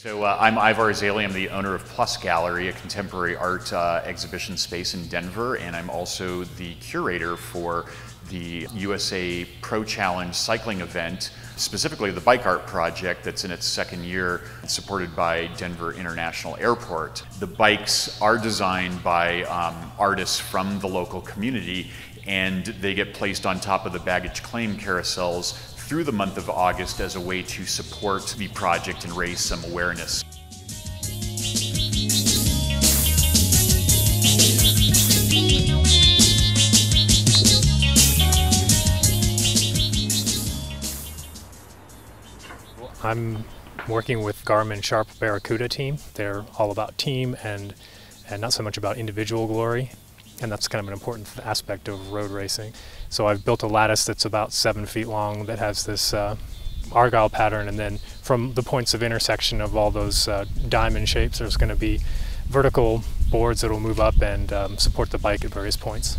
So I'm Ivar Zeile. I'm the owner of Plus Gallery, a contemporary art exhibition space in Denver, and I'm also the curator for the USA Pro Challenge cycling event, specifically the Bike Art Project that's in its second year, supported by Denver International Airport. The bikes are designed by artists from the local community, and they get placed on top of the baggage claim carousels through the month of August as a way to support the project and raise some awareness. I'm working with GARMIN Sharp BARRACUDA team. They're all about team and not so much about individual glory. And that's kind of an important aspect of road racing. So I've built a lattice that's about 7 feet long that has this argyle pattern, and then from the points of intersection of all those diamond shapes, there's going to be vertical boards that will move up and support the bike at various points.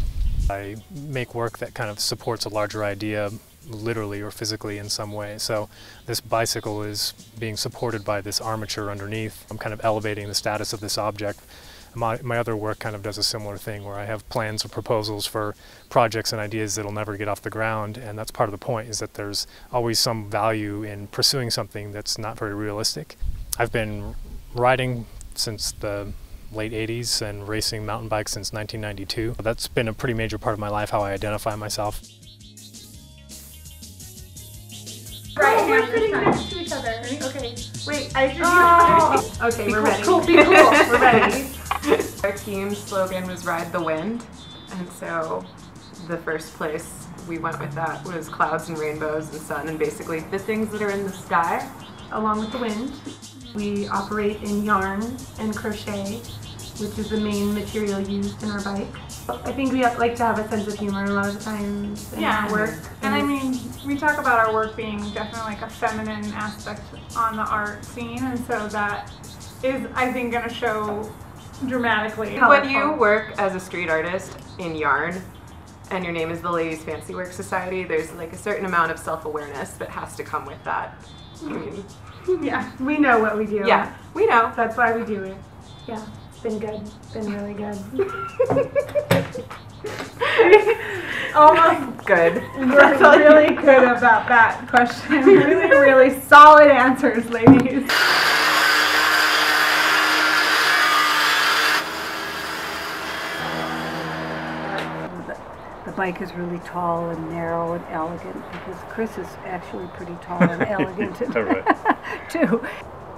I make work that kind of supports a larger idea, literally or physically in some way. So this bicycle is being supported by this armature underneath. I'm kind of elevating the status of this object. My other work kind of does a similar thing, where I have plans or proposals for projects and ideas that'll never get off the ground, and that's part of the point, is that there's always some value in pursuing something that's not very realistic. I've been riding since the late 80s and racing mountain bikes since 1992. That's been a pretty major part of my life, how I identify myself. Right, oh, we're sitting next to each other. Okay, wait, I should be okay, we're ready. Cool, be cool. We're ready. Our team's slogan was Ride the Wind, and so the first place we went with that was clouds and rainbows and sun, and basically the things that are in the sky along with the wind. We operate in yarn and crochet, which is the main material used in our bike. I think we like to have a sense of humor a lot of the times in our work. And I mean, we talk about our work being definitely like a feminine aspect on the art scene, and so that is, I think, going to show dramatically. When you work as a street artist in yarn, and your name is the Ladies FANCYWORK Society, there's like a certain amount of self-awareness that has to come with that. I mean, yeah, we know what we do. Yeah, we know. That's why we do it. Yeah. Been good. Been really good. Almost good. We're really good about that question. Really, really solid answers, ladies. The bike is really tall and narrow and elegant, because Chris is actually pretty tall and elegant too.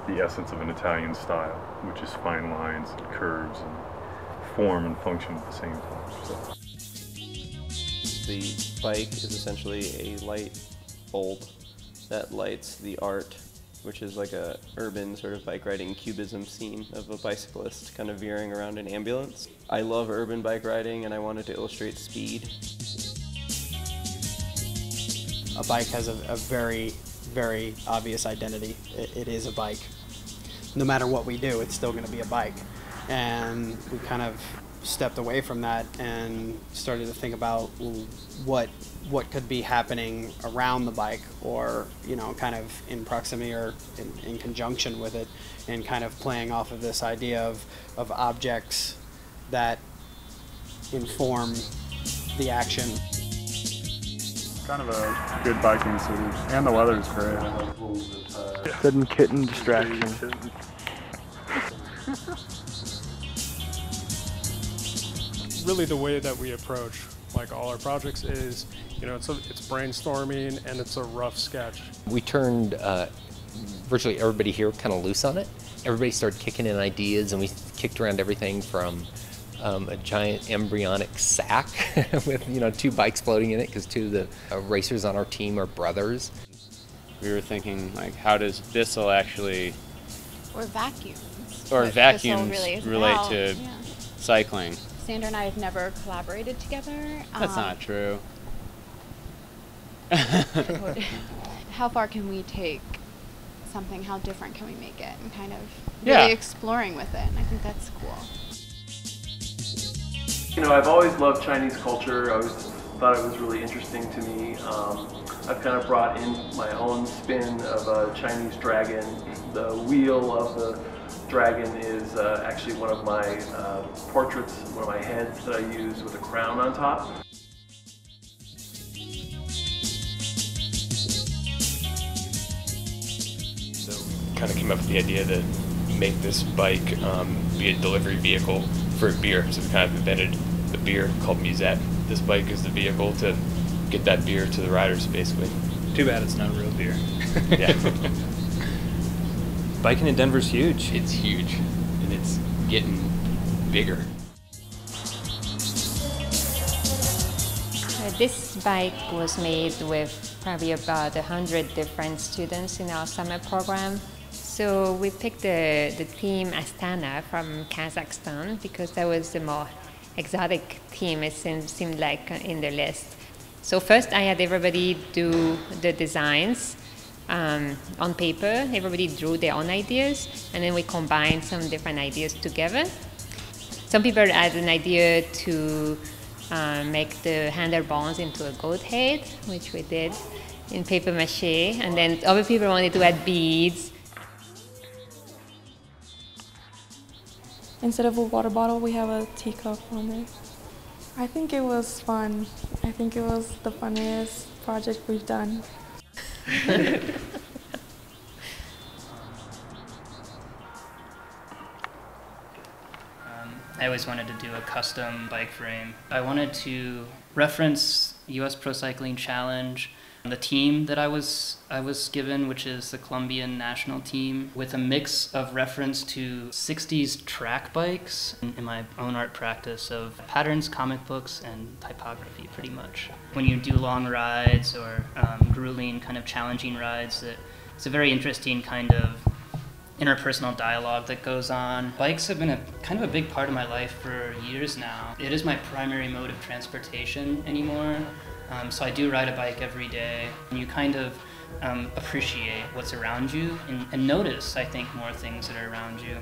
The essence of an Italian style, which is fine lines and curves and form and function at the same time. So. The bike is essentially a light bulb that lights the art, which is like a urban sort of bike riding cubism scene of a bicyclist kind of veering around an ambulance. I love urban bike riding, and I wanted to illustrate speed. A bike has a very obvious identity. It is a bike. No matter what we do, it's still going to be a bike. And we kind of stepped away from that and started to think about what could be happening around the bike, or kind of in proximity or in conjunction with it, and kind of playing off of this idea of objects that inform the action. Kind of a good biking city, and the weather's great. Good and kitten distraction. Really, the way that we approach like all our projects is, it's brainstorming and it's a rough sketch. We turned virtually everybody here kind of loose on it. Everybody started kicking in ideas, and we kicked around everything from a giant embryonic sack with 2 bikes floating in it, because 2 of the racers on our team are brothers. We were thinking, like, how does BISELL actually, or vacuums really relate to cycling? Sandra and I have never collaborated together. That's not true. How far can we take something? How different can we make it? And kind of really exploring with it. And I think that's cool. I've always loved Chinese culture. I always thought it was really interesting to me. I've kind of brought in my own spin of a Chinese dragon. The wheel of the dragon is actually one of my portraits, one of my heads that I use with a crown on top. So we kind of came up with the idea to make this bike be a delivery vehicle for beer. So we kind of invented the beer called Musette. This bike is the vehicle to get that beer to the riders, basically. Too bad it's not real beer. Yeah. Biking in Denver's huge. It's huge, and it's getting bigger. This bike was made with probably about 100 different students in our summer program. So we picked the theme Astana from Kazakhstan because that was the more exotic theme, it seemed like, in the list. So first I had everybody do the designs on paper. Everybody drew their own ideas, and then we combined some different ideas together. Some people had an idea to make the handlebars into a goat head, which we did in paper mache, and then other people wanted to add beads. Instead of a water bottle, we have a teacup on there. I think it was fun. I think it was the funniest project we've done. I always wanted to do a custom bike frame. I wanted to reference US Pro Cycling Challenge, the team that I was given, which is the Colombian national team, with a mix of reference to 60s track bikes in my own art practice of patterns, comic books, and typography, pretty much. When you do long rides or grueling, kind of challenging rides, it's a very interesting kind of interpersonal dialogue that goes on. Bikes have been a kind of a big part of my life for years now. It is my primary mode of transportation anymore. So I do ride a bike every day. And you kind of appreciate what's around you and notice, I think, more things that are around you.